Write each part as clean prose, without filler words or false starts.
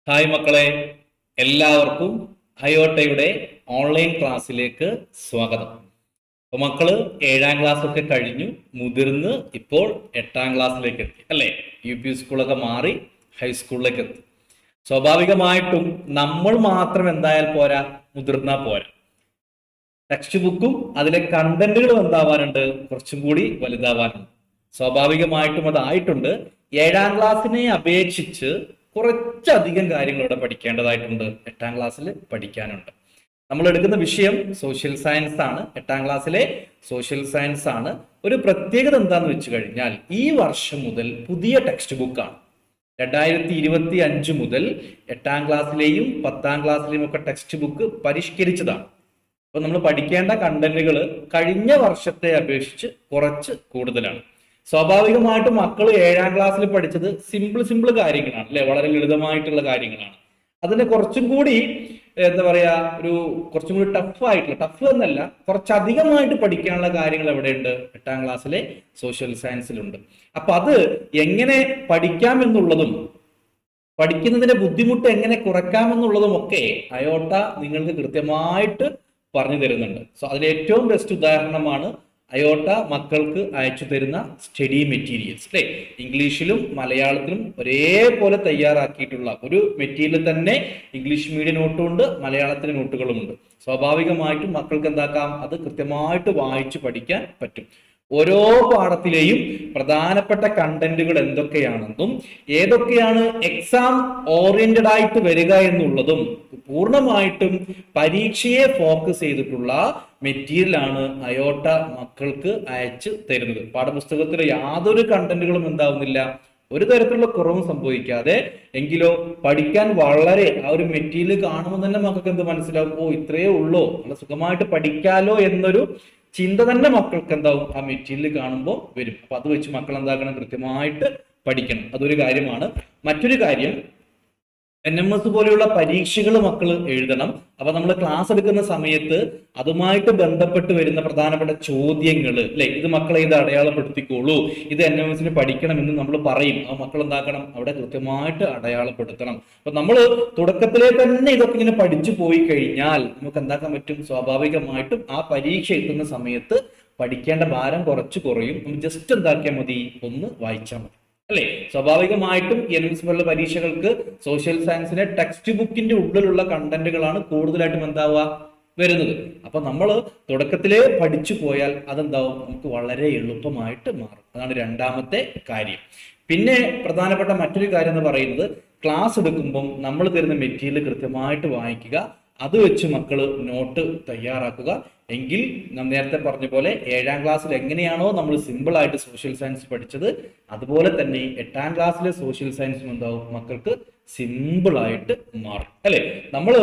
Hi മക്കളെ, എല്ലാവർക്കും അയോട്ടയുടെ online ക്ലാസ്സിലേക്ക് സ്വാഗതം. അപ്പൊ മക്കള് 7ാം ക്ലാസ് ഒക്കെ കഴിഞ്ഞു, മുതിർന്ന് ഇപ്പോൾ 8ാം ക്ലാസ്സിലേക്ക് എത്തി അല്ലേ? UP സ്കൂളൊക്കെ മാറി ഹൈസ്കൂളിലേക്ക് എത്തി. സ്വാഭാവികമായിട്ടും നമ്മൾ മാത്രം എന്തായാൽ പോരാ, മുതിർന്നാ പോരാ. ടെക്സ്റ്റ് ബുക്കും അതിലെ കണ്ടന്റുകളും എന്താവാനുണ്ട്, കുറച്ചും കൂടി വലുതാവാനുണ്ട്. സ്വാഭാവികമായിട്ടും അതായിട്ടുണ്ട്. 7ാം ക്ലാസ്സിനെ അപേക്ഷിച്ച് കുറച്ചധികം കാര്യങ്ങൾ ഇവിടെ പഠിക്കേണ്ടതായിട്ടുണ്ട്. 8ാം ക്ലാസ്സിൽ പഠിക്കാനുണ്ട്. നമ്മൾ എടുക്കുന്ന വിഷയം സോഷ്യൽ സയൻസ് ആണ്. 8ാം ക്ലാസ്സിലെ സോഷ്യൽ സയൻസ് ആണ്. ഒരു പ്രത്യേകത എന്താന്ന് വെച്ച് കഴിഞ്ഞാൽ ഈ വർഷം മുതൽ പുതിയ ടെക്സ്റ്റ് ബുക്കാണ്. 2025 മുതൽ 8ാം ക്ലാസ്സിലെയും 10ാം ക്ലാസ്സിലെയും ഒക്കെ ടെക്സ്റ്റ് ബുക്ക് പരിഷ്കരിച്ചതാണ്. അപ്പൊ നമ്മൾ പഠിക്കേണ്ട കണ്ടന്റുകൾ കഴിഞ്ഞ വർഷത്തെ അപേക്ഷിച്ച് കുറച്ച് കൂടുതലാണ്. സ്വാഭാവികമായിട്ടും മക്കൾ 7ാം ക്ലാസ്സിൽ പഠിച്ചത് സിമ്പിൾ കാര്യങ്ങളാണ് അല്ലെ, വളരെ ലളിതമായിട്ടുള്ള കാര്യങ്ങളാണ്. അതിന് കുറച്ചും കൂടി എന്താ പറയാ, കുറച്ചും കൂടി ടഫ് എന്നല്ല, കുറച്ചധികമായിട്ട് പഠിക്കാനുള്ള കാര്യങ്ങൾ എവിടെയുണ്ട്, 8ാം ക്ലാസ്സിലെ സോഷ്യൽ സയൻസിലുണ്ട്. അപ്പൊ അത് എങ്ങനെ പഠിക്കാമെന്നുള്ളതും പഠിക്കുന്നതിന്റെ ബുദ്ധിമുട്ട് എങ്ങനെ കുറയ്ക്കാമെന്നുള്ളതും ഒക്കെ അയോട്ട നിങ്ങൾക്ക് കൃത്യമായിട്ട് പറഞ്ഞു തരുന്നുണ്ട്. സോ അതിൽ ഏറ്റവും ബെസ്റ്റ് ഉദാഹരണമാണ് അയോട്ട മക്കൾക്ക് അയച്ചു തരുന്ന സ്റ്റഡി മെറ്റീരിയൽസ് അല്ലെ. ഇംഗ്ലീഷിലും മലയാളത്തിലും ഒരേപോലെ തയ്യാറാക്കിയിട്ടുള്ള ഒരു മെറ്റീരിയൽ തന്നെ ഇംഗ്ലീഷ് മീഡിയം നോട്ടുമുണ്ട്, മലയാളത്തിലെ നോട്ടുകളുമുണ്ട്. സ്വാഭാവികമായിട്ടും മക്കൾക്ക് എന്താക്കാം, അത് കൃത്യമായിട്ട് വായിച്ച് പഠിക്കാൻ പറ്റും. ഓരോ പാഠത്തിലെയും പ്രധാനപ്പെട്ട കണ്ടന്റുകൾ എന്തൊക്കെയാണെന്നും ഏതൊക്കെയാണ് എക്സാം ഓറിയന്റഡ് ആയിട്ട് വരിക എന്നുള്ളതും പൂർണ്ണമായിട്ടും പരീക്ഷയെ ഫോക്കസ് ചെയ്തിട്ടുള്ള മെറ്റീരിയലാണ് അയോട്ട മക്കൾക്ക് അയച്ചു തരുന്നത്. പാഠപുസ്തകത്തിലെ യാതൊരു കണ്ടന്റുകളും എന്താവുന്നില്ല, ഒരു തരത്തിലുള്ള കുറവും സംഭവിക്കാതെ. എങ്കിലോ പഠിക്കാൻ വളരെ ആ ഒരു മെറ്റീരിയൽ കാണുമ്പോൾ തന്നെ മക്കൾക്ക് എന്ത് മനസ്സിലാവും, ഓ ഇത്രയേ ഉള്ളൂ, നല്ല സുഖമായിട്ട് പഠിക്കാലോ എന്നൊരു ചിന്ത തന്നെ മക്കൾക്ക് എന്താവും ആ മെറ്റീരിയൽ കാണുമ്പോൾ വരും. അപ്പൊ അത് വെച്ച് മക്കൾ എന്താക്കണം, കൃത്യമായിട്ട് പഠിക്കണം. അതൊരു കാര്യമാണ്. മറ്റൊരു കാര്യം, NMS പോലെയുള്ള പരീക്ഷകൾ മക്കൾ എഴുതണം. അപ്പൊ നമ്മൾ ക്ലാസ് എടുക്കുന്ന സമയത്ത് അതുമായിട്ട് ബന്ധപ്പെട്ട് വരുന്ന പ്രധാനപ്പെട്ട ചോദ്യങ്ങൾ അല്ലെ, ഇത് മക്കളെ ഇത് അടയാളപ്പെടുത്തിക്കോളൂ, ഇത് NMS പഠിക്കണം എന്ന് നമ്മൾ പറയും. ആ മക്കൾ എന്താക്കണം, അവിടെ കൃത്യമായിട്ട് അടയാളപ്പെടുത്തണം. അപ്പൊ നമ്മൾ തുടക്കത്തിലെ തന്നെ ഇതൊക്കെ ഇങ്ങനെ പഠിച്ചു പോയി കഴിഞ്ഞാൽ നമുക്ക് എന്താക്കാൻ പറ്റും, സ്വാഭാവികമായിട്ടും ആ പരീക്ഷ എത്തുന്ന സമയത്ത് പഠിക്കേണ്ട ഭാരം കുറച്ച് കുറയും. നമ്മൾ ജസ്റ്റ് എന്താക്കിയാൽ മതി, ഒന്ന് വായിച്ചാൽ മതി അല്ലെ. സ്വാഭാവികമായിട്ടും NMS പോലുള്ള പരീക്ഷകൾക്ക് സോഷ്യൽ സയൻസിലെ ടെക്സ്റ്റ് ബുക്കിന്റെ ഉള്ളിലുള്ള കണ്ടന്റുകളാണ് കൂടുതലായിട്ടും എന്താവുക വരുന്നത്. അപ്പൊ നമ്മൾ തുടക്കത്തിലേ പഠിച്ചു പോയാൽ അതെന്താവും, നമുക്ക് വളരെ എളുപ്പമായിട്ട് മാറും. അതാണ് രണ്ടാമത്തെ കാര്യം. പിന്നെ പ്രധാനപ്പെട്ട മറ്റൊരു കാര്യം എന്ന് പറയുന്നത്, ക്ലാസ് എടുക്കുമ്പം നമ്മൾ തരുന്ന മെറ്റീരിയൽ കൃത്യമായിട്ട് വായിക്കുക. അത് വെച്ച് മക്കൾ നോട്ട് തയ്യാറാക്കുക. എങ്കിൽ നാം നേരത്തെ പറഞ്ഞ പോലെ 7ാം ക്ലാസ്സിൽ എങ്ങനെയാണോ നമ്മൾ സിമ്പിൾ ആയിട്ട് സോഷ്യൽ സയൻസ് പഠിച്ചത്, അതുപോലെ തന്നെ 8ാം ക്ലാസ്സിലെ സോഷ്യൽ സയൻസും എന്താവും, മക്കൾക്ക് സിമ്പിൾ ആയിട്ട് മാറും അല്ലെ. നമ്മൾ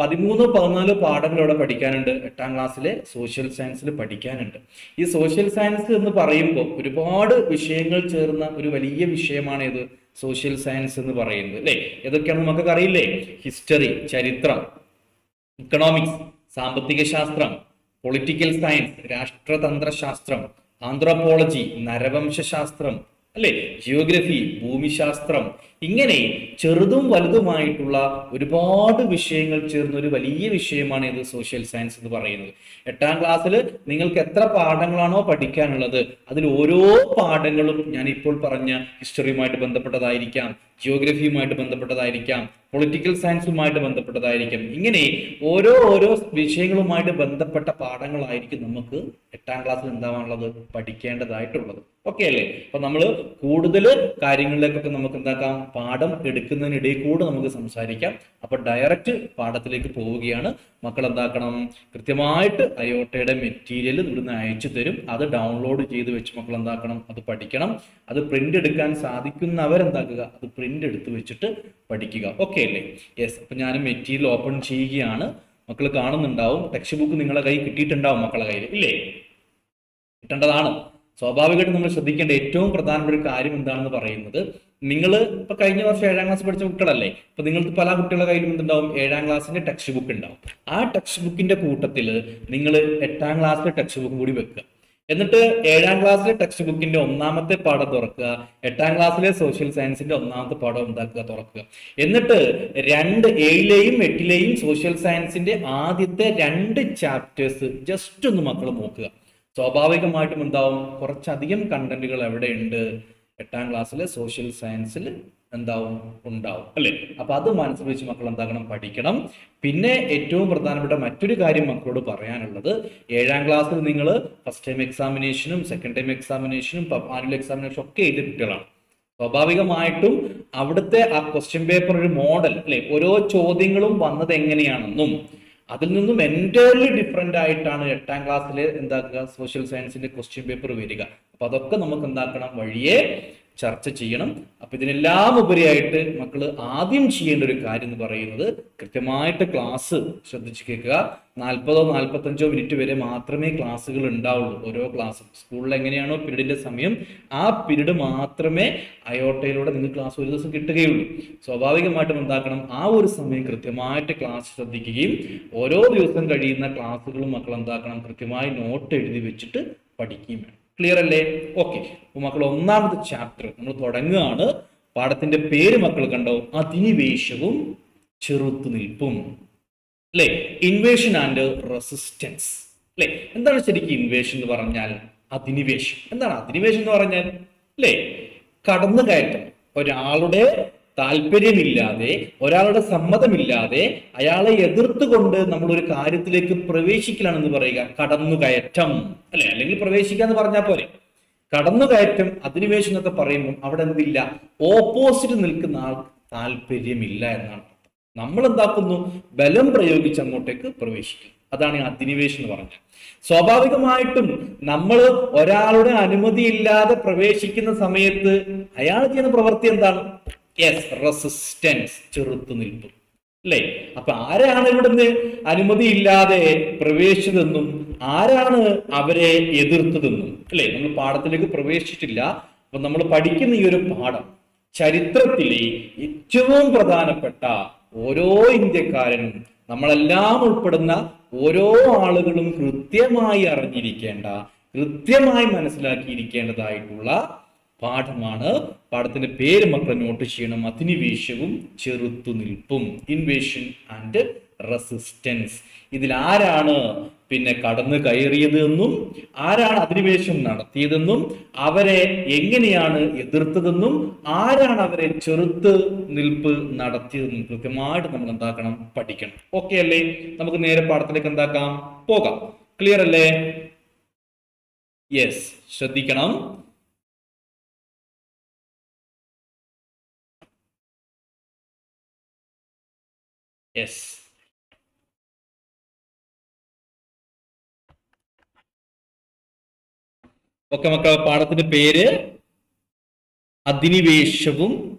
13-14 പാഠങ്ങൾ ഇവിടെ പഠിക്കാനുണ്ട്. 8ാം ക്ലാസ്സിലെ സോഷ്യൽ സയൻസിൽ പഠിക്കാനുണ്ട്. ഈ സോഷ്യൽ സയൻസ് എന്ന് പറയുമ്പോൾ ഒരുപാട് വിഷയങ്ങൾ ചേർന്ന ഒരു വലിയ വിഷയമാണ് ഇത് സോഷ്യൽ സയൻസ് എന്ന് പറയുന്നത് അല്ലെ. ഏതൊക്കെയാണെന്ന് നമുക്കൊക്കെ അറിയില്ലേ, ഹിസ്റ്ററി ചരിത്രം, ഇക്കണോമിക്സ് സാമ്പത്തിക ശാസ്ത്രം, പൊളിറ്റിക്കൽ സയൻസ് രാഷ്ട്രതന്ത്ര ശാസ്ത്രം, ആന്ത്രോപോളജി നരവംശാസ്ത്രം അല്ലെ, ജിയോഗ്രഫി ഭൂമിശാസ്ത്രം, ഇങ്ങനെ ചെറുതും വലുതുമായിട്ടുള്ള ഒരുപാട് വിഷയങ്ങൾ ചേർന്ന ഒരു വലിയ വിഷയമാണ് ഇത് സോഷ്യൽ സയൻസ് എന്ന് പറയുന്നത്. 8ാം ക്ലാസ്സിൽ നിങ്ങൾക്ക് എത്ര പാഠങ്ങളാണോ പഠിക്കാനുള്ളത്, അതിൽ ഓരോ പാഠങ്ങളും ഞാൻ ഇപ്പോൾ പറഞ്ഞ ഹിസ്റ്ററിയുമായിട്ട് ബന്ധപ്പെട്ടതായിരിക്കാം, ജിയോഗ്രഫിയുമായിട്ട് ബന്ധപ്പെട്ടതായിരിക്കാം, പൊളിറ്റിക്കൽ സയൻസുമായിട്ട് ബന്ധപ്പെട്ടതായിരിക്കും. ഇങ്ങനെ ഓരോ വിഷയങ്ങളുമായിട്ട് ബന്ധപ്പെട്ട പാഠങ്ങളായിരിക്കും നമുക്ക് 8ാം ക്ലാസ്സിൽ എന്താവാനുള്ളത്, പഠിക്കേണ്ടതായിട്ടുള്ളത്. ഓക്കെ അല്ലേ. അപ്പൊ നമ്മൾ കൂടുതൽ കാര്യങ്ങളിലേക്കൊക്കെ നമുക്ക് എന്താക്കാം, പാഠം എടുക്കുന്നതിനിടയിൽ കൂടെ നമുക്ക് സംസാരിക്കാം. അപ്പൊ ഡയറക്റ്റ് പാഠത്തിലേക്ക് പോവുകയാണ്. മക്കൾ എന്താക്കണം, കൃത്യമായിട്ട് അയോട്ടയുടെ മെറ്റീരിയൽ ഇവിടുന്ന് അയച്ചു തരും. അത് ഡൗൺലോഡ് ചെയ്ത് വെച്ച് മക്കൾ എന്താക്കണം, അത് പഠിക്കണം. അത് പ്രിന്റ് എടുക്കാൻ സാധിക്കുന്നവരെന്താക്കുക, അത് പ്രിന്റ് എടുത്ത് വെച്ചിട്ട് പഠിക്കുക. ഓക്കെ അല്ലേ. യെസ്. അപ്പൊ ഞാൻ മെറ്റീരിയൽ ഓപ്പൺ ചെയ്യുകയാണ്. മക്കൾ കാണുന്നുണ്ടാവും, ടെക്സ്റ്റ് ബുക്ക് നിങ്ങളെ കയ്യിൽ കിട്ടിയിട്ടുണ്ടാവും, മക്കളെ കയ്യിൽ ഇല്ലേ, കിട്ടേണ്ടതാണ്. സ്വാഭാവികമായിട്ട് നമ്മൾ ശ്രദ്ധിക്കേണ്ട ഏറ്റവും പ്രധാനപ്പെട്ട ഒരു കാര്യം എന്താണെന്ന് പറയുന്നത്, നിങ്ങൾ ഇപ്പൊ കഴിഞ്ഞ വർഷം 7ാം ക്ലാസ് പഠിച്ച കുട്ടികളല്ലേ, ഇപ്പൊ നിങ്ങൾക്ക് പല കുട്ടികളുടെ കയ്യിലും എന്തുണ്ടാവും, 7ാം ക്ലാസ്സിന്റെ ടെക്സ്റ്റ് ബുക്ക് ഉണ്ടാവും. ആ ടെക്സ്റ്റ് ബുക്കിന്റെ കൂട്ടത്തിൽ നിങ്ങൾ 8ാം ക്ലാസ്സിലെ ടെക്സ്റ്റ് ബുക്കും കൂടി വെക്കുക. എന്നിട്ട് 7ാം ക്ലാസ്സിലെ ടെക്സ്റ്റ് ബുക്കിന്റെ ഒന്നാമത്തെ പാഠം തുറക്കുക, 8ാം ക്ലാസ്സിലെ സോഷ്യൽ സയൻസിന്റെ ഒന്നാമത്തെ പാഠം ഉണ്ടാക്കുക, തുറക്കുക. എന്നിട്ട് 7ലെയും 8ലെയും സോഷ്യൽ സയൻസിന്റെ ആദ്യത്തെ 2 ചാപ്റ്റേഴ്സ് ജസ്റ്റ് ഒന്ന് മക്കൾ നോക്കുക. സ്വാഭാവികമായിട്ടും എന്താവും, കുറച്ചധികം കണ്ടന്റുകൾ എവിടെയുണ്ട്, 8ാം ക്ലാസ്സിലെ സോഷ്യൽ സയൻസിൽ ഉണ്ടാവും, അല്ലെ? അപ്പൊ അത് മനസ്സിൽ വെച്ച് മക്കൾ എന്താക്കണം, പഠിക്കണം. പിന്നെ ഏറ്റവും പ്രധാനപ്പെട്ട മറ്റൊരു കാര്യം മക്കളോട് പറയാനുള്ളത്, 7ാം ക്ലാസ്സിൽ നിങ്ങൾ ഫസ്റ്റ് ടൈം എക്സാമിനേഷനും സെക്കൻഡ് ടൈം എക്സാമിനേഷനും ആനുവൽ എക്സാമിനേഷനും ഒക്കെ എഴുതിയ കുട്ടികളാണ്. സ്വാഭാവികമായിട്ടും അവിടുത്തെ ആ ക്വസ്റ്റ്യൻ പേപ്പർ ഒരു മോഡൽ, അല്ലെ, ഓരോ ചോദ്യങ്ങളും വന്നത് എങ്ങനെയാണെന്നും അതിൽ നിന്നും എൻറ്റയർലി ഡിഫറെന്റ് ആയിട്ടാണ് 8ാം ക്ലാസ്സിൽ എന്താക്കുക സോഷ്യൽ സയൻസിന്റെ ക്വസ്റ്റ്യൻ പേപ്പർ വരിക. അപ്പൊ അതൊക്കെ നമുക്ക് എന്താക്കണം, വഴിയെ ചർച്ച ചെയ്യണം. അപ്പൊ ഇതിനെല്ലാം ഉപരിയായിട്ട് മക്കൾ ആദ്യം ചെയ്യേണ്ട ഒരു കാര്യം എന്ന് പറയുന്നത്, കൃത്യമായിട്ട് ക്ലാസ് ശ്രദ്ധിച്ചു കേൾക്കുക. 40-45 മിനിറ്റ് വരെ മാത്രമേ ക്ലാസ്സുകൾ ഉണ്ടാവുള്ളൂ. ഓരോ ക്ലാസ്സും സ്കൂളിൽ എങ്ങനെയാണോ പീരീഡിന്റെ സമയം, ആ പീരീഡ് മാത്രമേ അയോട്ടയിലൂടെ നിങ്ങൾക്ക് ക്ലാസ് ഒരു ദിവസം കിട്ടുകയുള്ളൂ. സ്വാഭാവികമായിട്ടും എന്താക്കണം, ആ ഒരു സമയം കൃത്യമായിട്ട് ക്ലാസ് ശ്രദ്ധിക്കുകയും ഓരോ ദിവസം കഴിയുന്ന ക്ലാസ്സുകളും മക്കൾ എന്താക്കണം, കൃത്യമായി നോട്ട് എഴുതി വെച്ചിട്ട് പഠിക്കുകയും വേണം. ക്ലിയർ അല്ലേ? ഓക്കെ. അപ്പൊ മക്കൾ ഒന്നാമത്തെ ചാപ്റ്റർ നമ്മൾ തുടങ്ങുകയാണ്. പാഠത്തിന്റെ പേര് മക്കൾ കണ്ടോ, അധിനിവേശവും ചെറുത്തുനിൽപ്പും, അല്ലെ? ഇൻവേഷൻ ആൻഡ് റെസിസ്റ്റൻസ്, അല്ലെ? എന്താണ് ശരിക്കും ഇൻവേഷൻ എന്ന് പറഞ്ഞാൽ? അധിനിവേശം. എന്താണ് അധിനിവേശം എന്ന് പറഞ്ഞാൽ? അല്ലെ, കടന്നുകയറ്റം. ഒരാളുടെ താല്പര്യമില്ലാതെ, ഒരാളുടെ സമ്മതമില്ലാതെ അയാളെ എതിർത്തുകൊണ്ട് നമ്മൾ ഒരു കാര്യത്തിലേക്ക് പ്രവേശിക്കലാണെന്ന് പറയുക കടന്നുകയറ്റം, അല്ലെ? അല്ലെങ്കിൽ പ്രവേശിക്കുക എന്ന് പറഞ്ഞാൽ പോലെ. കടന്നുകയറ്റം, അധിനിവേശം എന്നൊക്കെ പറയുമ്പോൾ അവിടെ എന്തില്ല, ഓപ്പോസിറ്റ് നിൽക്കുന്ന ആൾ താല്പര്യമില്ല എന്നാണ്. നമ്മൾ എന്താക്കുന്നു, ബലം പ്രയോഗിച്ച് അങ്ങോട്ടേക്ക് പ്രവേശിക്കും. അതാണ് ഈ അധിനിവേശം എന്ന് പറഞ്ഞത്. സ്വാഭാവികമായിട്ടും നമ്മൾ ഒരാളുടെ അനുമതിയില്ലാതെ പ്രവേശിക്കുന്ന സമയത്ത് അയാൾ ചെയ്യുന്ന പ്രവൃത്തി എന്താണ്? യെസ്, റെസിസ്റ്റൻസ്, ചെറുത്തുനിൽപ്പ്, അല്ലെ? അപ്പൊ ആരാണ് ഇവിടുന്ന് അനുമതിയില്ലാതെ പ്രവേശിച്ചതെന്നും ആരാണ് അവരെ എതിർത്തതെന്നും, അല്ലെ? നമ്മൾ പാഠത്തിലേക്ക് പ്രവേശിച്ചിട്ടില്ല. അപ്പൊ നമ്മൾ പഠിക്കുന്ന ഈ ഒരു പാഠം ചരിത്രത്തിലെ ഏറ്റവും പ്രധാനപ്പെട്ട ഓരോ ഇന്ത്യക്കാരനും, നമ്മളെല്ലാം ഉൾപ്പെടുന്ന ഓരോ ആളുകളും കൃത്യമായി അറിഞ്ഞിരിക്കേണ്ട, കൃത്യമായി മനസ്സിലാക്കിയിരിക്കേണ്ടതായിട്ടുള്ള പാഠമാണ്. പാഠത്തിന്റെ പേര് മക്കൾ നോട്ട് ചെയ്യണം, അധിനിവേശവും ചെറുത്തുനിൽപ്പും, ഇൻവേഷൻ ആൻഡ് റെസിസ്റ്റൻസ്. ഇതിൽ ആരാണ് പിന്നെ കടന്നു കയറിയത് എന്നും ആരാണ് അധിനിവേശം നടത്തിയതെന്നും അവരെ എങ്ങനെയാണ് എതിർത്തതെന്നും ആരാണ് അവരെ ചെറുത്ത് നിൽപ്പ് നടത്തിയതെന്നും കൃത്യമായിട്ട് നമ്മൾ എന്താക്കണം, പഠിക്കണം. ഓക്കെ അല്ലേ? നമുക്ക് നേരെ പാഠത്തിലേക്ക് എന്താക്കാം, പോകാം. ക്ലിയർ അല്ലേ? യെസ്, ശ്രദ്ധിക്കണം. യെസ്, ഓക്കെ മക്കൾ. പാഠത്തിന്റെ പേര് അധിനിവേശവും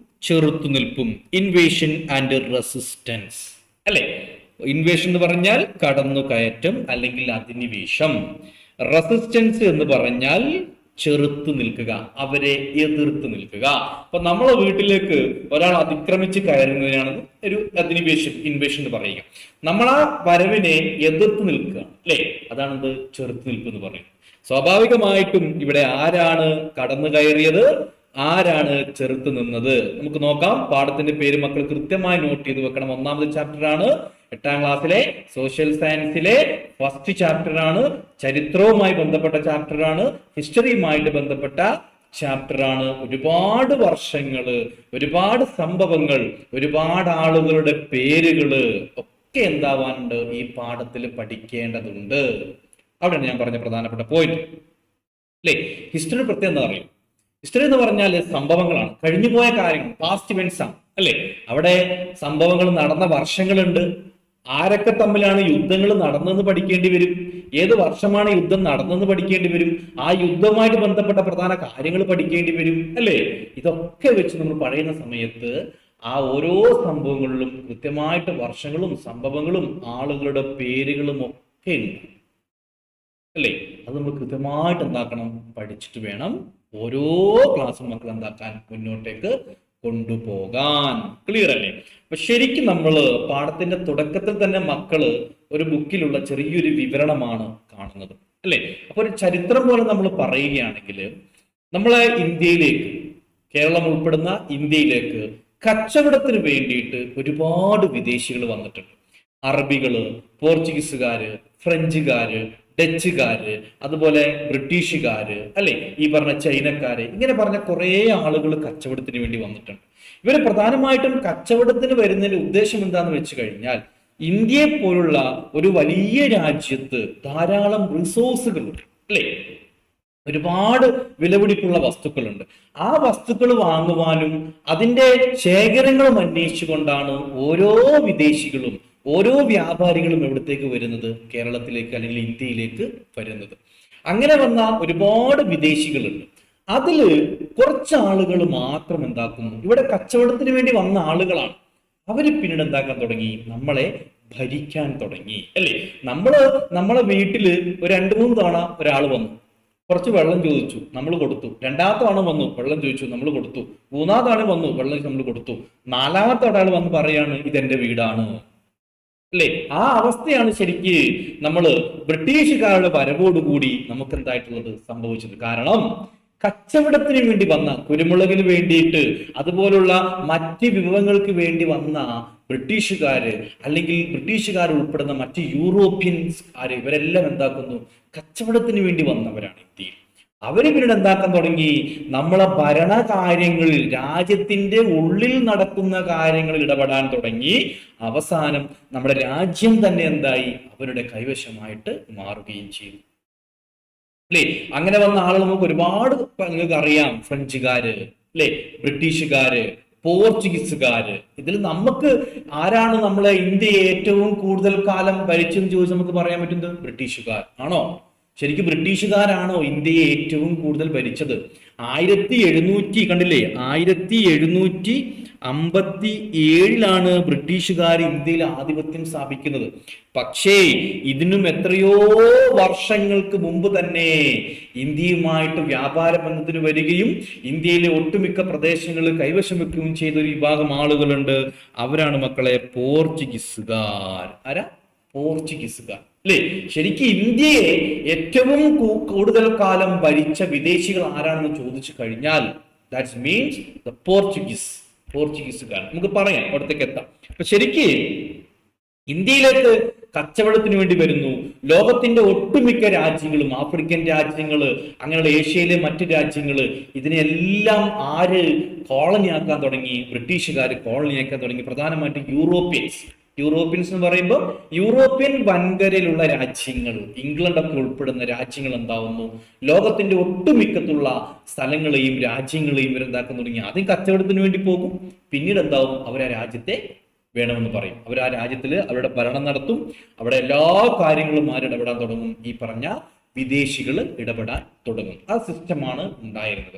ചെറുത്തുനിൽപ്പും, ഇൻവേഷൻ ആൻഡ് റെസിസ്റ്റൻസ്, അല്ലെ? ഇൻവേഷൻ എന്ന് പറഞ്ഞാൽ കടന്നുകയറ്റം അല്ലെങ്കിൽ അധിനിവേശം. റെസിസ്റ്റൻസ് എന്ന് പറഞ്ഞാൽ ചെറുത്തു നിൽക്കുക, അവരെ എതിർത്ത് നിൽക്കുക. അപ്പൊ നമ്മളെ വീട്ടിലേക്ക് ഒരാൾ അതിക്രമിച്ച് കയറുന്നതിനാണ് ഒരു അധിനിവേശം, ഇൻവേഷൻ എന്ന് പറയുക. നമ്മൾ ആ വരവിനെ എതിർത്ത് നിൽക്കുക, അല്ലെ? അതാണത് ചെറുത്ത് നിൽപ്പ് എന്ന് പറയുന്നത്. സ്വാഭാവികമായിട്ടും ഇവിടെ ആരാണ് കടന്നു കയറിയത്, ആരാണ് ചെറുത്ത് നിന്നത്? നമുക്ക് നോക്കാം. പാഠത്തിന്റെ പേര് മക്കൾ കൃത്യമായി നോട്ട് ചെയ്ത് വെക്കണം. ഒന്നാമത്തെ ചാപ്റ്റർ ആണ്, 8ാം ക്ലാസ്സിലെ സോഷ്യൽ സയൻസിലെ ഫസ്റ്റ് ചാപ്റ്റർ ആണ്. ചരിത്രവുമായി ബന്ധപ്പെട്ട ചാപ്റ്റർ ആണ്, ഹിസ്റ്ററിയുമായിട്ട് ബന്ധപ്പെട്ട ചാപ്റ്റർ ആണ്. ഒരുപാട് വർഷങ്ങള്, ഒരുപാട് സംഭവങ്ങൾ, ഒരുപാട് ആളുകളുടെ പേരുകള് ഒക്കെ എന്താവാനുണ്ട്, ഈ പാഠത്തിൽ പഠിക്കേണ്ടതുണ്ട്. അവിടെയാണ് ഞാൻ പറഞ്ഞ പ്രധാനപ്പെട്ട പോയിന്റ്, അല്ലെ? ഹിസ്റ്ററി പ്രത്യേകം എന്താ പറയും? ഹിസ്റ്ററി എന്ന് പറഞ്ഞാൽ സംഭവങ്ങളാണ്, കഴിഞ്ഞുപോയ കാര്യങ്ങൾ, പാസ്റ്റ് ഇവന്റ്സ് ആണ്, അല്ലെ? അവിടെ സംഭവങ്ങൾ നടന്ന വർഷങ്ങളുണ്ട്, ആരൊക്കെ തമ്മിലാണ് യുദ്ധങ്ങൾ നടന്നെന്ന് പഠിക്കേണ്ടി വരും, ഏത് വർഷമാണ് യുദ്ധം നടന്നെന്ന് പഠിക്കേണ്ടി വരും, ആ യുദ്ധവുമായിട്ട് ബന്ധപ്പെട്ട പ്രധാന കാര്യങ്ങൾ പഠിക്കേണ്ടി വരും, അല്ലെ? ഇതൊക്കെ വെച്ച് നമ്മൾ പറയുന്ന സമയത്ത് ആ ഓരോ സംഭവങ്ങളിലും കൃത്യമായിട്ട് വർഷങ്ങളും സംഭവങ്ങളും ആളുകളുടെ പേരുകളും ഒക്കെ ഉണ്ട്, അല്ലേ? അത് നമ്മൾ കൃത്യമായിട്ട് എന്താക്കണം, പഠിച്ചിട്ട് വേണം ഓരോ ക്ലാസ്സും മക്കൾ എന്താക്കാൻ, മുന്നോട്ടേക്ക് കൊണ്ടുപോകാൻ. ക്ലിയർ അല്ലേ? അപ്പൊ ശരിക്കും നമ്മൾ പാഠത്തിന്റെ തുടക്കത്തിൽ തന്നെ മക്കള് ഒരു ബുക്കിലുള്ള ചെറിയൊരു വിവരണമാണ് കാണുന്നത്. അല്ലെ? അപ്പൊ ഒരു ചരിത്രം പോലെ നമ്മൾ പറയുകയാണെങ്കിൽ നമ്മളെ ഇന്ത്യയിലേക്ക്, കേരളം ഉൾപ്പെടുന്ന ഇന്ത്യയിലേക്ക് കച്ചവടത്തിന് വേണ്ടിയിട്ട് ഒരുപാട് വിദേശികൾ വന്നിട്ടുണ്ട്. അറബികള്, പോർച്ചുഗീസുകാര്, ഫ്രഞ്ചുകാര്, ഡച്ചുകാര്, അതുപോലെ ബ്രിട്ടീഷുകാര്, അല്ലെ, ഈ പറഞ്ഞ ചൈനക്കാര്, ഇങ്ങനെ പറഞ്ഞ കുറെ ആളുകൾ കച്ചവടത്തിന് വേണ്ടി വന്നിട്ടുണ്ട്. ഇവര് പ്രധാനമായിട്ടും കച്ചവടത്തിന് വരുന്നതിന്റെ ഉദ്ദേശം എന്താന്ന് വെച്ച് കഴിഞ്ഞാൽ, ഇന്ത്യയെ പോലുള്ള ഒരു വലിയ രാജ്യത്ത് ധാരാളം റിസോഴ്സുകളുണ്ട്, അല്ലെ, ഒരുപാട് വിലപിടിപ്പുള്ള വസ്തുക്കളുണ്ട്. ആ വസ്തുക്കൾ വാങ്ങുവാനും അതിന്റെ ശേഖരങ്ങളും അന്വേഷിച്ചുകൊണ്ടാണ് ഓരോ വിദേശികളും, ഓരോ വ്യാപാരികളും എവിടത്തേക്ക് വരുന്നത്? കേരളത്തിലേക്ക് അല്ലെങ്കിൽ ഇന്ത്യയിലേക്ക് വരുന്നത്. അങ്ങനെ വന്ന ഒരുപാട് വിദേശികളുണ്ട്. അതില് കുറച്ച് ആളുകൾ മാത്രം എന്താക്കുന്നു? ഇവിടെ കച്ചവടത്തിന് വേണ്ടി വന്ന ആളുകളാണ്. അവര് പിന്നീട് എന്താക്കാൻ തുടങ്ങി? നമ്മളെ ഭരിക്കാൻ തുടങ്ങി, അല്ലേ? നമ്മളെ വീട്ടില് ഒരു 2-3 തവണ ഒരാൾ വന്നു, കുറച്ച് വെള്ളം ചോദിച്ചു, നമ്മൾ കൊടുത്തു. രണ്ടാമത്തെ തവണ വന്നു, വെള്ളം ചോദിച്ചു, നമ്മൾ കൊടുത്തു. മൂന്നാമത്തെ തവണ വന്നു, വെള്ളം നമ്മൾ കൊടുത്തു. നാലാമത്തെ ഒരാൾ വന്ന് പറയാണ് ഇതെന്റെ വീടാണ്, അല്ലെ? ആ അവസ്ഥയാണ് ശരിക്ക് നമ്മൾ ബ്രിട്ടീഷുകാരുടെ വരവോടുകൂടി നമുക്ക് എന്തായിട്ടുള്ളത് സംഭവിച്ചത്. കാരണം കച്ചവടത്തിന് വേണ്ടി വന്ന, കുരുമുളകിന് വേണ്ടിയിട്ട് അതുപോലുള്ള മറ്റ് വിഭവങ്ങൾക്ക് വേണ്ടി വന്ന ബ്രിട്ടീഷുകാര്, അല്ലെങ്കിൽ ബ്രിട്ടീഷുകാർ ഉൾപ്പെടുന്ന മറ്റ് യൂറോപ്യൻസ്കാര്, ഇവരെല്ലാം എന്താക്കുന്നു? കച്ചവടത്തിന് വേണ്ടി വന്നവരാണ് ഇന്ത്യയിൽ. അവര് പിന്നീട് എന്താക്കാൻ തുടങ്ങി? നമ്മളെ ഭരണകാര്യങ്ങളിൽ, രാജ്യത്തിന്റെ ഉള്ളിൽ നടക്കുന്ന കാര്യങ്ങളിൽ ഇടപെടാൻ തുടങ്ങി. അവസാനം നമ്മുടെ രാജ്യം തന്നെ എന്തായി? അവരുടെ കൈവശമായിട്ട് മാറുകയും ചെയ്തു, അല്ലേ? അങ്ങനെ വന്ന ആളുകൾ നമുക്ക് ഒരുപാട് നിങ്ങൾക്ക് അറിയാം. ഫ്രഞ്ചുകാര്, അല്ലെ, ബ്രിട്ടീഷുകാര്, പോർച്ചുഗീസുകാര്. ഇതിൽ നമുക്ക് ആരാണ് നമ്മളെ ഇന്ത്യയെ ഏറ്റവും കൂടുതൽ കാലം ഭരിച്ചെന്ന് ചോദിച്ചാൽ നമുക്ക് പറയാൻ പറ്റുന്നത് ബ്രിട്ടീഷുകാർ ആണോ? ശരിക്കും ബ്രിട്ടീഷുകാരാണോ ഇന്ത്യയെ ഏറ്റവും കൂടുതൽ ഭരിച്ചത്? 1700 കണ്ടില്ലേ, 1757 ബ്രിട്ടീഷുകാർ ഇന്ത്യയിൽ ആധിപത്യം സ്ഥാപിക്കുന്നത്. പക്ഷേ ഇതിനും എത്രയോ വർഷങ്ങൾക്ക് മുമ്പ് തന്നെ ഇന്ത്യയുമായിട്ട് വ്യാപാര ബന്ധത്തിന് വരികയും ഇന്ത്യയിലെ ഒട്ടുമിക്ക പ്രദേശങ്ങൾ കൈവശം വെക്കുകയും ചെയ്ത ഒരു വിഭാഗം ആളുകളുണ്ട്. അവരാണ് മക്കളെ പോർച്ചുഗീസുകാർ. ആരാ? പോർച്ചുഗീസുകാർ, അല്ലേ? ശരിക്കും ഇന്ത്യയെ ഏറ്റവും കൂടുതൽ കാലം ഭരിച്ച വിദേശികൾ ആരാണെന്ന് ചോദിച്ചു കഴിഞ്ഞാൽ ദാറ്റ് മീൻസ് ദ പോർച്ചുഗീസുകാർ. നമുക്ക് പറയാം, അവിടത്തേക്ക് എത്താം. അപ്പൊ ശരിക്ക് ഇന്ത്യയിലേക്ക് കച്ചവടത്തിന് വേണ്ടി വരുന്നു ലോകത്തിന്റെ ഒട്ടുമിക്ക രാജ്യങ്ങളും, ആഫ്രിക്കൻ രാജ്യങ്ങള്, അങ്ങനെയുള്ള ഏഷ്യയിലെ മറ്റു രാജ്യങ്ങള്. ഇതിനെല്ലാം ആര് കോളനിയാക്കാൻ തുടങ്ങി? ബ്രിട്ടീഷുകാർ കോളനിയാക്കാൻ തുടങ്ങി. പ്രധാനമായിട്ടും യൂറോപ്യൻസ് എന്ന് പറയുമ്പോൾ യൂറോപ്യൻ വൻകരയിലുള്ള രാജ്യങ്ങൾ, ഇംഗ്ലണ്ടൊക്കെ ഉൾപ്പെടുന്ന രാജ്യങ്ങൾ എന്താവുന്നു? ലോകത്തിന്റെ ഒട്ടുമിക്കത്തുള്ള സ്ഥലങ്ങളെയും രാജ്യങ്ങളെയും ഇവരെന്താക്കാൻ തുടങ്ങി? ആദ്യം കച്ചവടത്തിന് വേണ്ടി പോകും, പിന്നീട് എന്താവും? അവർ ആ രാജ്യത്തെ വേണമെന്ന് പറയും. അവർ ആ രാജ്യത്തിൽ അവരുടെ ഭരണം നടത്തും. അവിടെ എല്ലാ കാര്യങ്ങളും ആരിടപെടാൻ തുടങ്ങും? ഈ പറഞ്ഞ വിദേശികൾ ഇടപെടാൻ തുടങ്ങും. ആ സിസ്റ്റമാണ് ഉണ്ടായിരുന്നത്.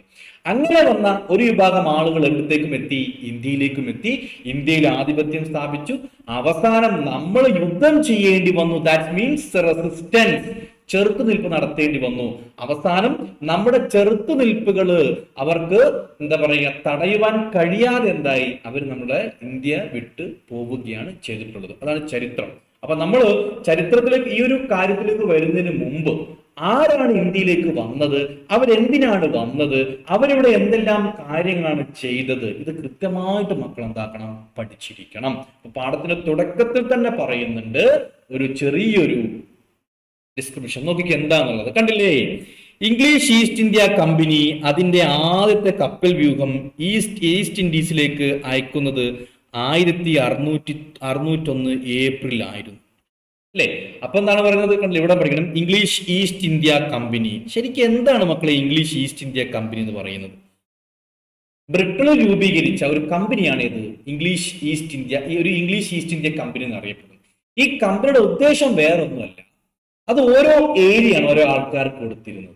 അങ്ങനെ വന്ന ഒരു വിഭാഗം ആളുകൾ എവിടത്തേക്കും എത്തി? ഇന്ത്യയിലേക്കും എത്തി. ഇന്ത്യയിൽ ആധിപത്യം സ്ഥാപിച്ചു. അവസാനം നമ്മൾ യുദ്ധം ചെയ്യേണ്ടി വന്നു. ദാറ്റ് മീൻസ് റെസിസ്റ്റൻസ്, ചെറുത്തുനിൽപ്പ് നടത്തേണ്ടി വന്നു. അവസാനം നമ്മുടെ ചെറുത്തുനിൽപ്പുകള് അവർക്ക് എന്താ പറയുക, തടയുവാൻ കഴിയാതെ എന്തായി? അവർ നമ്മുടെ ഇന്ത്യ വിട്ട് പോവുകയാണ് ചെയ്തിട്ടുള്ളത്. അതാണ് ചരിത്രം. അപ്പൊ നമ്മൾ ചരിത്രത്തിലേക്ക്, ഈ ഒരു കാര്യത്തിലേക്ക് വരുന്നതിന് മുമ്പ് ആരാണ് ഇന്ത്യയിലേക്ക് വന്നത്, അവരെന്തിനാണ് വന്നത്, അവരിവിടെ എന്തെല്ലാം കാര്യങ്ങളാണ് ചെയ്തത്, ഇത് കൃത്യമായിട്ട് മക്കൾ എന്താക്കണം? പഠിച്ചിരിക്കണം. പാഠത്തിന്റെ തുടക്കത്തിൽ തന്നെ പറയുന്നുണ്ട് ഒരു ചെറിയൊരു ഡിസ്ക്രിപ്ഷൻ. നോക്കിക്ക് എന്താന്നുള്ളത് കണ്ടില്ലേ? ഇംഗ്ലീഷ് ഈസ്റ്റ് ഇന്ത്യ കമ്പനി അതിന്റെ ആദ്യത്തെ കപ്പൽ വ്യൂഹം ഈസ്റ്റ് ഇൻഡീസിലേക്ക് അയക്കുന്നത് 1601 ഏപ്രിൽ ആയിരുന്നു, അല്ലെ? അപ്പൊ എന്താണ് പറയുന്നത്? കണ്ടില്ല, ഇവിടെ പഠിക്കണം. English east India company. ശരിക്കും എന്താണ് മക്കളെ ഇംഗ്ലീഷ് ഈസ്റ്റ് ഇന്ത്യ കമ്പനി എന്ന് പറയുന്നത്? ബ്രിട്ടൻ രൂപീകരിച്ച ഒരു കമ്പനിയാണ് ഇത്, ഇംഗ്ലീഷ് ഈസ്റ്റ് ഇന്ത്യ. ഈ ഒരു ഇംഗ്ലീഷ് ഈസ്റ്റ് ഇന്ത്യ കമ്പനി എന്ന് അറിയപ്പെടുന്നത്. ഈ കമ്പനിയുടെ ഉദ്ദേശം വേറൊന്നുമല്ല, അത് ഓരോ ഏരിയയാണ് ഓരോ ആൾക്കാർക്ക് കൊടുത്തിരുന്നത്.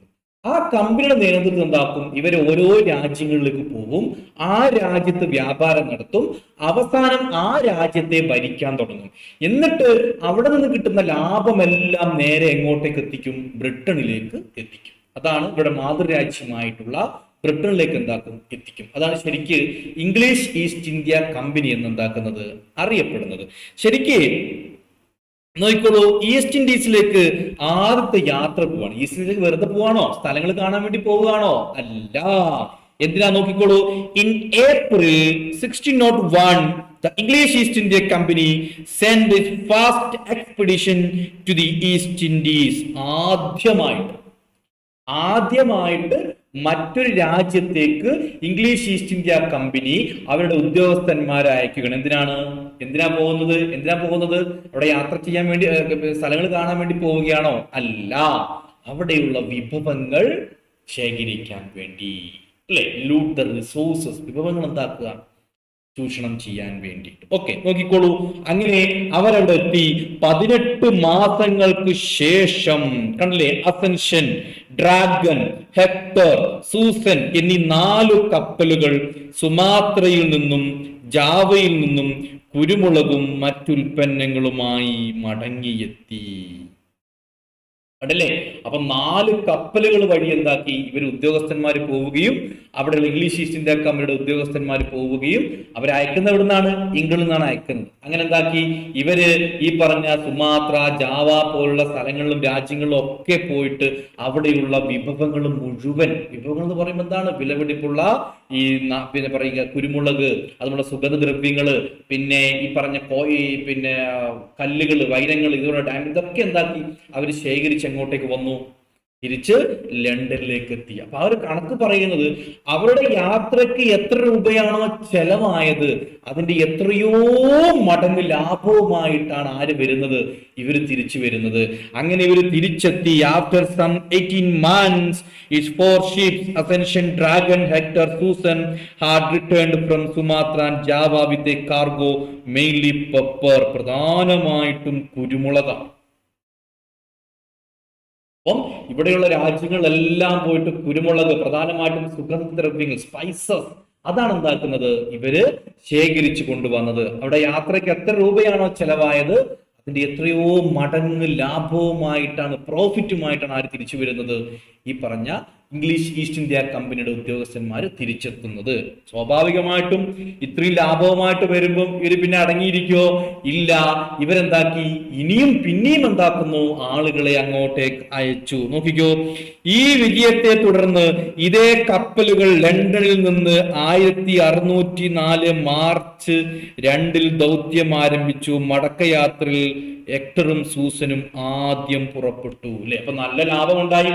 ആ കമ്പനിയുടെ നേതൃത്വം എന്താക്കും? ഇവർ ഓരോ രാജ്യങ്ങളിലേക്ക് പോകും, ആ രാജ്യത്ത് വ്യാപാരം നടത്തും, അവസാനം ആ രാജ്യത്തെ ഭരിക്കാൻ തുടങ്ങും. എന്നിട്ട് അവിടെ നിന്ന് കിട്ടുന്ന ലാഭമെല്ലാം നേരെ എങ്ങോട്ടേക്ക് എത്തിക്കും? ബ്രിട്ടനിലേക്ക് എത്തിക്കും. അതാണ് ഇവിടെ മാതൃരാജ്യമായിട്ടുള്ള ബ്രിട്ടനിലേക്ക് എന്താക്കും? എത്തിക്കും. അതാണ് ശരിക്ക് ഇംഗ്ലീഷ് ഈസ്റ്റ് ഇന്ത്യ കമ്പനി എന്ന് എന്താക്കുന്നത് അറിയപ്പെടുന്നത്. ശരിക്ക് നോക്കിക്കോളൂ, ഈസ്റ്റ് ഇൻഡീസിലേക്ക് ആദ്യത്തെ യാത്ര പോവാണ്. ഈസ്റ്റ് ഇൻഡീസിലേക്ക് വെറുതെ പോവാണോ? സ്ഥലങ്ങൾ കാണാൻ വേണ്ടി പോവുകയാണോ? അല്ല. എന്തിനാ? നോക്കിക്കോളൂ. In April 1601 the English East India Company sent its first expedition to the East Indies. ആദ്യമായിട്ട് മറ്റൊരു രാജ്യത്തേക്ക് ഇംഗ്ലീഷ് ഈസ്റ്റ് ഇന്ത്യ കമ്പനി അവരുടെ ഉദ്യോഗസ്ഥന്മാരെ അയക്കുകയാണ്. എന്തിനാ പോകുന്നത്? അവിടെ യാത്ര ചെയ്യാൻ വേണ്ടി, സ്ഥലങ്ങൾ കാണാൻ വേണ്ടി പോവുകയാണോ? അല്ല, അവിടെയുള്ള വിഭവങ്ങൾ ശേഖരിക്കാൻ വേണ്ടി, അല്ലെ? ലൂട്ട് ദ റിസോഴ്സസ്, വിഭവങ്ങൾ എന്താക്കുക? ചൂഷണം ചെയ്യാൻ വേണ്ടിയിട്ട്. ഓക്കെ, നോക്കിക്കോളൂ. അങ്ങനെ അവരവിടെ എത്തി. 18 മാസങ്ങൾക്ക് ശേഷം കണ്ടില്ലേ, അസെൻഷൻ, ഡ്രാഗൺ, ഹെക്ടർ, സൂസൻ എന്നീ 4 കപ്പലുകൾ സുമാത്രയിൽ നിന്നും ജാവയിൽ നിന്നും കുരുമുളകും മറ്റുൽപ്പന്നങ്ങളുമായി മടങ്ങിയെത്തി. അടല്ലേ? അപ്പൊ 4 കപ്പലുകൾ വഴി എന്താക്കി? ഇവർ ഉദ്യോഗസ്ഥന്മാർ പോവുകയും അവിടെയുള്ള ഇംഗ്ലീഷ് ഈസ്റ്റ് ഇന്ത്യ കമ്പനിയുടെ ഉദ്യോഗസ്ഥന്മാർ പോവുകയും അവരയക്കുന്ന എവിടെ നിന്നാണ്? ഇംഗ്ലണ്ടിൽ നിന്നാണ് അയക്കുന്നത്. അങ്ങനെ എന്താക്കി? ഇവര് ഈ പറഞ്ഞ സുമാത്ര, ജാവ പോലുള്ള സ്ഥലങ്ങളിലും രാജ്യങ്ങളിലും ഒക്കെ പോയിട്ട് അവിടെയുള്ള വിഭവങ്ങൾ മുഴുവൻ, വിഭവങ്ങൾ എന്ന് പറയുമ്പോൾ എന്താണ്? വിലപിടിപ്പുള്ള ഈ പിന്നെ പറയുക കുരുമുളക്, അതുപോലെ സുഗന്ധദ്രവ്യങ്ങള്, പിന്നെ ഈ പറഞ്ഞ പിന്നെ കല്ലുകൾ, വൈരങ്ങൾ, ഇതുപോലെ ഡയമണ്ട്, ഇതൊക്കെ എന്താക്കി? അവർ ശേഖരിച്ച് എങ്ങോട്ടേക്ക് വന്നു? തിരിച്ച് ലണ്ടനിലേക്ക് എത്തി. അപ്പൊ അവർ കണക്ക് പറയുന്നത് അവരുടെ യാത്രക്ക് എത്ര രൂപയാണോ ചെലവായത് അതിന്റെ എത്രയോ മടങ്ങ് ലാഭവുമായിട്ടാണ് ആര് വരുന്നത്? ഇവര് തിരിച്ചു വരുന്നത്. അങ്ങനെ ഇവര് തിരിച്ചെത്തി. After some 18 months its 4 ships Ascension, Dragon, Hector, Susan had returned from Sumatra and Java with a cargo mainly pepper, പ്രധാനമായിട്ടും കുരുമുളകാണ്. അപ്പം ഇവിടെയുള്ള രാജ്യങ്ങളെല്ലാം പോയിട്ട് കുരുമുളക്, പ്രധാനമായിട്ടും സുഗന്ധദ്രവ്യങ്ങൾ, സ്പൈസസ്, അതാണ് എന്താക്കുന്നത്? ഇവര് ശേഖരിച്ചു കൊണ്ടുവന്നത്. അവിടെ യാത്രയ്ക്ക് എത്ര രൂപയാണോ ചെലവായത് അതിന്റെ എത്രയോ മടങ്ങ് ലാഭവുമായിട്ടാണ്, പ്രോഫിറ്റുമായിട്ടാണ് ആര് തിരിച്ചു വരുന്നത്? ഈ പറഞ്ഞ ഇംഗ്ലീഷ് ഈസ്റ്റ് ഇന്ത്യ കമ്പനിയുടെ ഉദ്യോഗസ്ഥന്മാർ തിരിച്ചെത്തുന്നത്. സ്വാഭാവികമായിട്ടും ഇത്രയും ലാഭവുമായിട്ട് വരുമ്പം ഇവര് പിന്നെ അടങ്ങിയിരിക്കോ? ഇല്ല. ഇവരെന്താക്കി? പിന്നെയും എന്താക്കുന്നു? ആളുകളെ അങ്ങോട്ടേക്ക് അയച്ചു. നോക്കിക്കോ, ഈ വിജയത്തെ തുടർന്ന് ഇതേ കപ്പലുകൾ ലണ്ടനിൽ നിന്ന് 1604 മാർച്ച് 2 ദൗത്യം ആരംഭിച്ചു. മടക്കയാത്രയിൽ ഹെക്ടറും സൂസനും ആദ്യം പുറപ്പെട്ടു. അല്ലെ? അപ്പൊ നല്ല ലാഭമുണ്ടായി.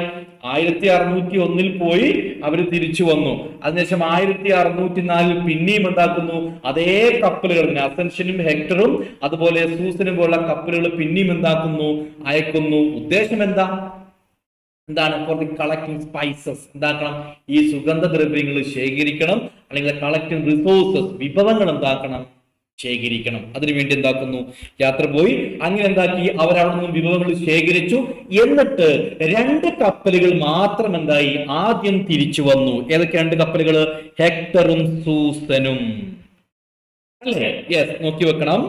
1601 പോയി അവര് തിരിച്ചു വന്നു. അതിനുശേഷം 1604 പിന്നെയും എന്താക്കുന്നു? അതേ കപ്പലുകൾ, അസെൻഷനും ഹെക്ടറും അതുപോലെ സൂസനും പോലുള്ള കപ്പലുകൾ പിന്നെയും എന്താക്കുന്നു? അയക്കുന്നു. ഉദ്ദേശം എന്താണ്? For the collecting spices. എന്താക്കണം? ഈ സുഗന്ധദ്രവ്യങ്ങൾ ശേഖരിക്കണം, അല്ലെങ്കിൽ കളക്ടിങ് റിസോഴ്സസ്, വിഭവങ്ങൾ എന്താക്കണം? ശേഖരിക്കണം. അതിനുവേണ്ടി എന്താക്കുന്നു? യാത്ര പോയി. അങ്ങനെ എന്താക്കി? അവരവിടെ നിന്നും വിഭവങ്ങൾ ശേഖരിച്ചു. എന്നിട്ട് 2 കപ്പലുകൾ മാത്രം എന്തായി? ആദ്യം തിരിച്ചു വന്നു. ഏതൊക്കെ 2 കപ്പലുകൾ? ഹെക്ടറും സൂസനും. അല്ലേ? യെസ്, നോക്കി വെക്കണം.